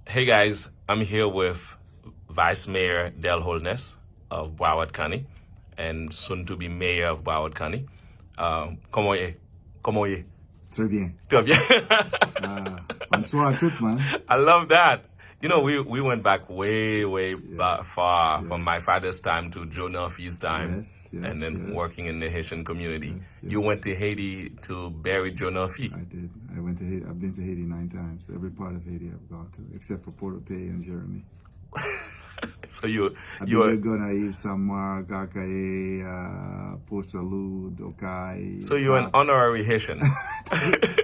Hey guys, I'm here with Vice Mayor Del Holness of Broward County and soon to be Mayor of Broward County. Comment est? Comment est? Très bien. Très bien. Bonsoir à tout, man. I love that. You know, we went back way back far from my father's time to Joe Northie's time, and then working in the Haitian community. You went to Haiti to bury Joe Northie. I did. I went to Haiti. I've been to Haiti 9 times. Every part of Haiti I've gone to, except for Port-au-Paix and Jeremy. So you're Gonaïve, Samar, Gakaye, Port Salut, Dokai. So you're an honorary Haitian.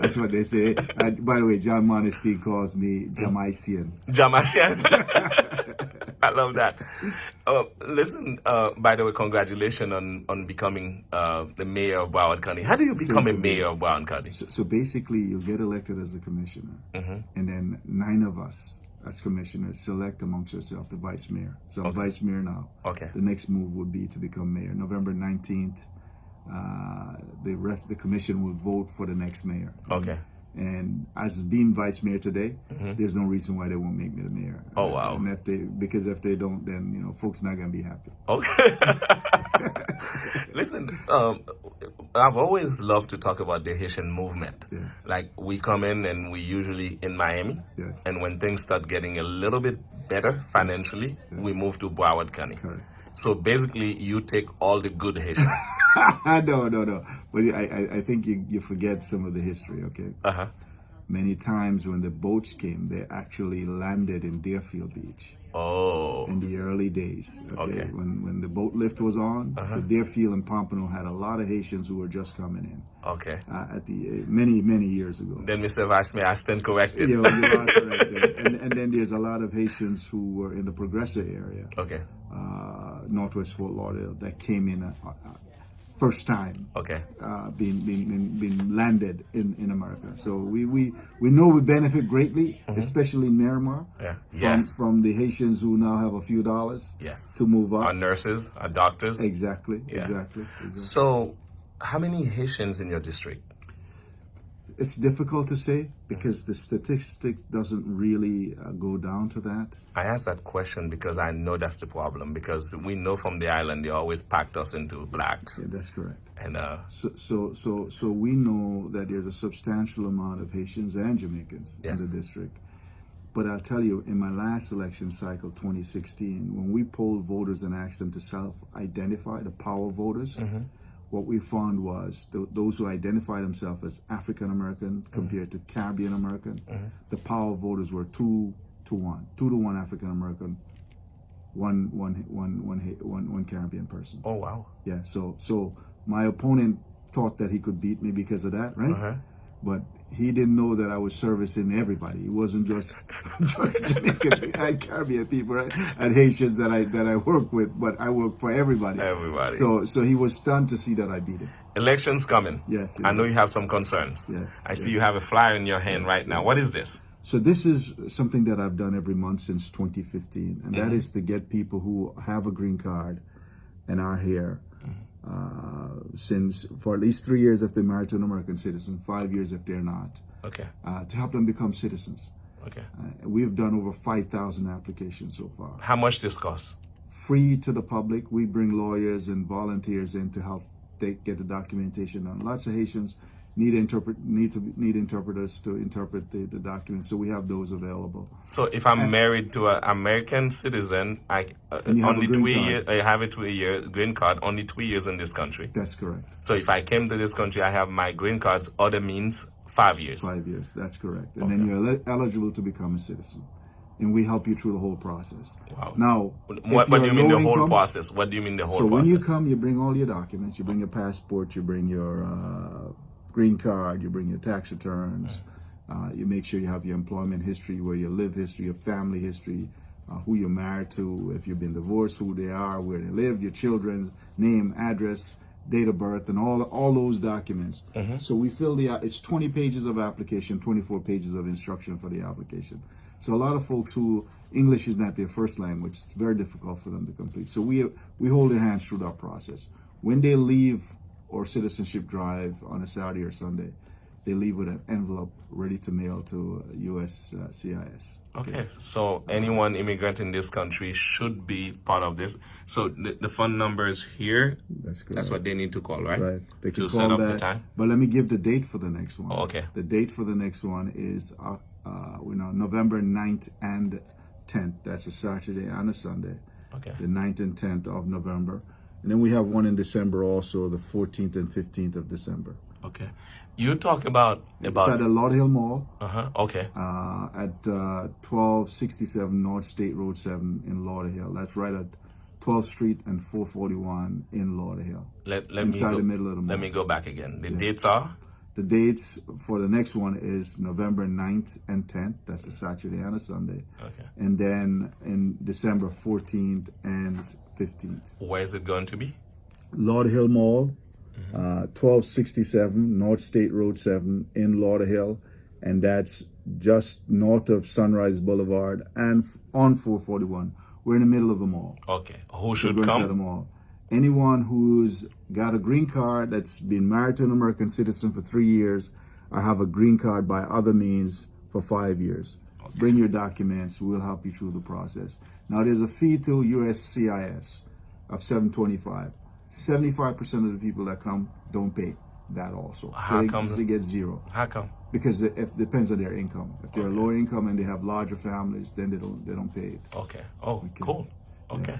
That's what they say. By the way, John Modesty calls me Jamaician. Jamaican. I love that. Listen, by the way, congratulations on becoming the mayor of Broward County. How do you become a mayor of Broward County? So basically, you get elected as a commissioner, and then 9 of us as commissioners select amongst yourself the vice mayor. So I'm vice mayor now. Okay. The next move would be to become mayor. November 19th, the commission will vote for the next mayor. Okay. And as being vice mayor today, there's no reason why they won't make me the mayor. Oh wow! And because if they don't, then folks not gonna be happy. Okay. Listen, I've always loved to talk about the Haitian movement. Yes. Like we come in and we usually in Miami, Yes. and when things start getting a little bit better financially, we move to Broward County. Correct. So basically, you take all the good Haitians. No. But I think you forget some of the history, okay? Uh-huh. Many times when the boats came, they actually landed in Deerfield Beach Oh. in the early days, Okay. When the boat lift was on. So Deerfield and Pompano had a lot of Haitians who were just coming in Okay. at the many years ago. Then Mr. Vice Mayor, I stand corrected. You are correct there. And then there's a lot of Haitians who were in the Progresso area, Okay. Northwest Fort Lauderdale, that came in first time. Okay. Being landed in America. So we know we benefit greatly, especially in Miramar, Yeah. from the Haitians who now have a few dollars Yes. to move Our up. nurses, our doctors. Exactly. So, how many Haitians in your district? It's difficult to say because the statistics doesn't really go down to that. I asked that question because I know that's the problem. Because we know from the island they always packed us into blacks. Yeah, that's correct. And So we know that there's a substantial amount of Haitians and Jamaicans Yes. in the district. But I'll tell you, in my last election cycle, 2016, when we polled voters and asked them to self-identify, the power voters, what we found was those who identify themselves as African American compared to Caribbean American, the power voters were 2 to 1, 2 to 1 African American, one Caribbean person. oh wow. Yeah, so my opponent thought that he could beat me because of that, right? But he didn't know that I was servicing everybody. It wasn't just Jamaicans and Caribbean people, right? And Haitians that I work with, but I work for everybody. Everybody. So he was stunned to see that I beat him. Elections coming. Yes. I know you have some concerns. Yes, I see you have a flyer in your hand right now. What is this? So this is something that I've done every month since 2015, and that is to get people who have a green card and are here since for at least 3 years if they're married to an American citizen, 5 years if they're not, Okay. to help them become citizens. Okay. We've done over 5,000 applications so far. How much this costs? Free to the public. We bring lawyers and volunteers in to help get the documentation done. Lots of Haitians need interpreters to interpret the documents, so we have those available. So if I'm married to an American citizen, I you have only a green 2 card. years. I have a 2 year green card. Only 2 years in this country. That's correct. So if I came to this country, I have my green cards. Other means 5 years. 5 years. That's correct. And then you're eligible to become a citizen, and we help you through the whole process. Wow. Now, What do you mean the whole income, process? What do you mean the whole So process? when you come, you bring all your documents. You bring your passport. You bring your green card. You bring your tax returns. You make sure you have your employment history, where you live history, your family history, who you're married to, if you've been divorced, who they are, where they live, your children's name, address, date of birth, and all those documents. So we fill it's 20 pages of application, 24 pages of instruction for the application. So a lot of folks who English is not their first language, it's very difficult for them to complete. So we hold their hands through that process. When they leave or citizenship drive on a Saturday or Sunday, they leave with an envelope ready to mail to USCIS. Okay, so anyone immigrant in this country should be part of this. So the phone number is here. That's correct. That's what they need to call, right? Right. They can to call set up that. the time. But let me give the date for the next one. Oh, okay. The date for the next one is November 9th and 10th. That's a Saturday and a Sunday. Okay. The 9th and 10th of November. And then we have one in December also, the 14th and 15th of December. Okay. You talk about It's at the Lauderhill Mall. Okay. At 1267 North State Road 7 in Lauderhill. That's right at 12th Street and 441 in Lauderhill. Inside the middle of the mall. Let me go back again. The dates are? The dates for the next one is November 9th and 10th. That's a Saturday and a Sunday. Okay. And then in December 14th and 15th. Where is it going to be? Lauderhill Mall, 1267 North State Road 7 in Lauderhill. And that's just north of Sunrise Boulevard and on 441. We're in the middle of the mall. Okay. Who should We're come? inside the mall. Anyone who's got a green card, that's been married to an American citizen for 3 years, or have a green card by other means for 5 years. Okay. Bring your documents. We'll help you through the process. Now, there's a fee to USCIS of $725. 75% of the people that come don't pay that also. How come? They get zero. How come? Because it depends on their income. If they're lower income and they have larger families, then they don't pay it. Okay. Oh, cool. Okay.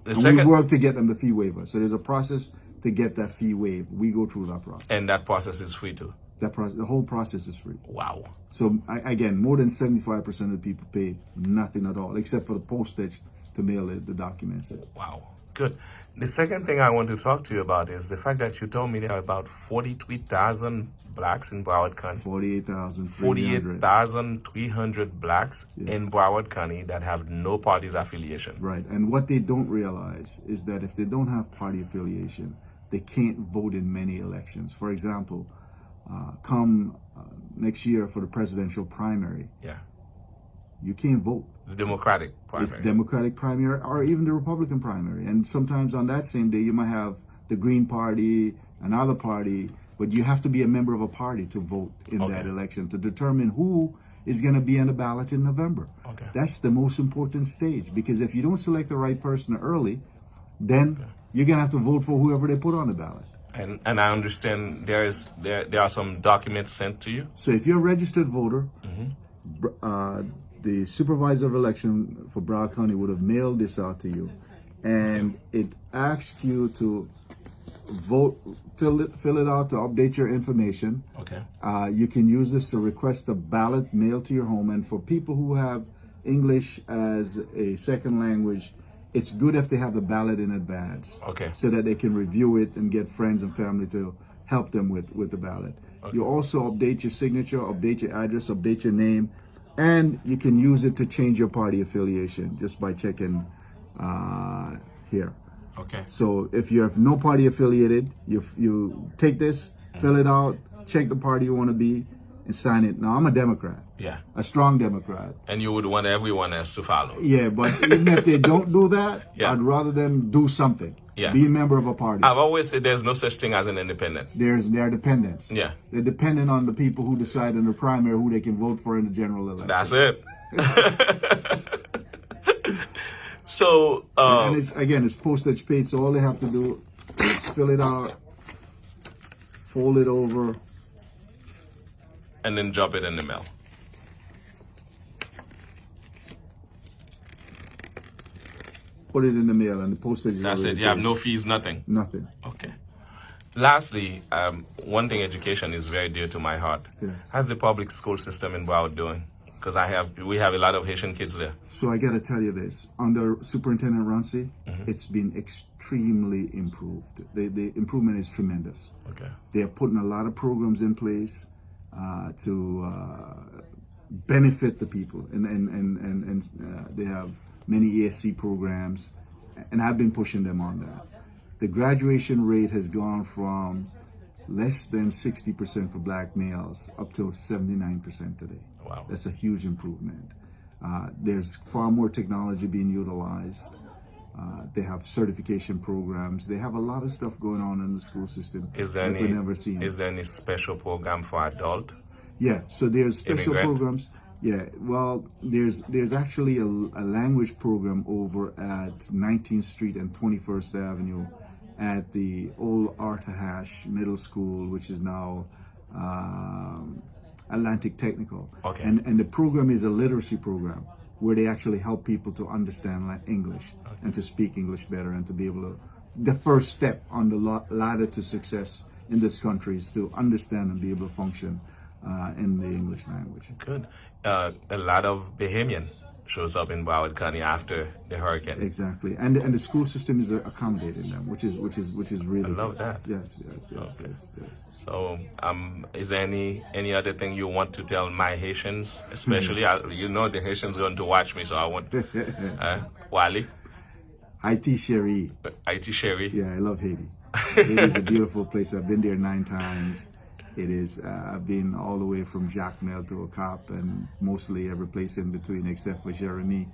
Yeah. We work to get them the fee waiver. So there's a process to get that fee waived. We go through that process. And that process is free too? The whole process is free. Wow. So again, more than 75% of the people pay nothing at all, except for the postage to mail the documents in. Wow. Good. The second thing I want to talk to you about is the fact that you told me there are about 43,000 blacks in Broward County. 48,300 blacks in Broward County that have no party's affiliation. Right. And what they don't realize is that if they don't have party affiliation, they can't vote in many elections. For example, come next year for the presidential primary, you can't vote. The Democratic primary. It's Democratic primary or even the Republican primary. And sometimes on that same day, you might have the Green Party, another party, but you have to be a member of a party to vote in that election to determine who is going to be on the ballot in November. Okay. That's the most important stage, because if you don't select the right person early, then you're going to have to vote for whoever they put on the ballot. And I understand there are some documents sent to you? So if you're a registered voter, the supervisor of election for Broward County would have mailed this out to you, and it asks you to vote, fill it out to update your information. Okay. You can use this to request a ballot mailed to your home, and for people who have English as a second language, it's good if they have the ballot in advance. Okay. So that they can review it and get friends and family to help them with the ballot. Okay. You also update your signature, update your address, update your name, and you can use it to change your party affiliation just by checking here. Okay. So if you have no party affiliated, you take this, fill it out, check the party you want to be, and sign it. Now, I'm a Democrat. Yeah. A strong Democrat. And you would want everyone else to follow. Yeah, but even if they don't do that, I'd rather them do something. Yeah. Be a member of a party. I've always said there's no such thing as an independent. They're dependents. Yeah. They're dependent on the people who decide in the primary who they can vote for in the general election. That's it. So, and it's postage paid, so all they have to do is fill it out, fold it over, and then drop it in the mail. Put it in the mail, and the postage is That's it. You have no fees, nothing. Nothing. Okay. Lastly, one thing, education is very dear to my heart. Yes. How's the public school system in Broward doing? Because we have a lot of Haitian kids there. So I got to tell you this. Under Superintendent Runcie, it's been extremely improved. The improvement is tremendous. Okay. They are putting a lot of programs in place to benefit the people. And they have many ESC programs, and I've been pushing them on that. The graduation rate has gone from less than 60% for black males up to 79% today. Wow. That's a huge improvement. There's far more technology being utilized, They have certification programs. They have a lot of stuff going on in the school system Is there that we've never seen. Is there any special program for adult? Yeah, so there's special Immigrant? programs. Yeah, well, there's actually a language program over at 19th Street and 21st Avenue at the old Artahash Middle School, which is now Atlantic Technical. Okay. And the program is a literacy program where they actually help people to understand English and to speak English better and to be able to. The first step on the ladder to success in this country is to understand and be able to function in the English language. Good. A lot of Bahamian shows up in Broward County after the hurricane. Exactly, and the school system is accommodating them, which is really. I love that. Yes. Okay. So, is there any other thing you want to tell my Haitians, especially you know the Haitians going to watch me, so I want Wally, Haiti Sherry. Haiti Sherry. Yeah, I love Haiti. Haiti is a beautiful place. I've been there 9 times. It is. I've been all the way from Jacmel to Okap and mostly every place in between except for Jeremy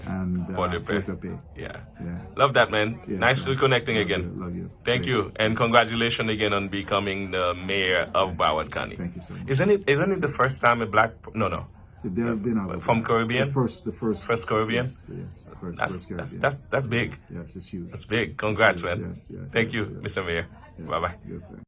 and Port-au-Paix. Yeah. Yeah. Love that, man. Yes, nice man. reconnecting Love again. you. Love you. Thank Great. you, and congratulations again on becoming the mayor of Broward County. Thank you so much. Isn't it the first time a black? No. There have been other From Caribbean? The first Caribbean? Yes. First Caribbean. That's big. Yes, it's huge. That's big. Congrats, man. Yes. Thank you, yes. Mr. Mayor. Yes. Bye bye. Good thing.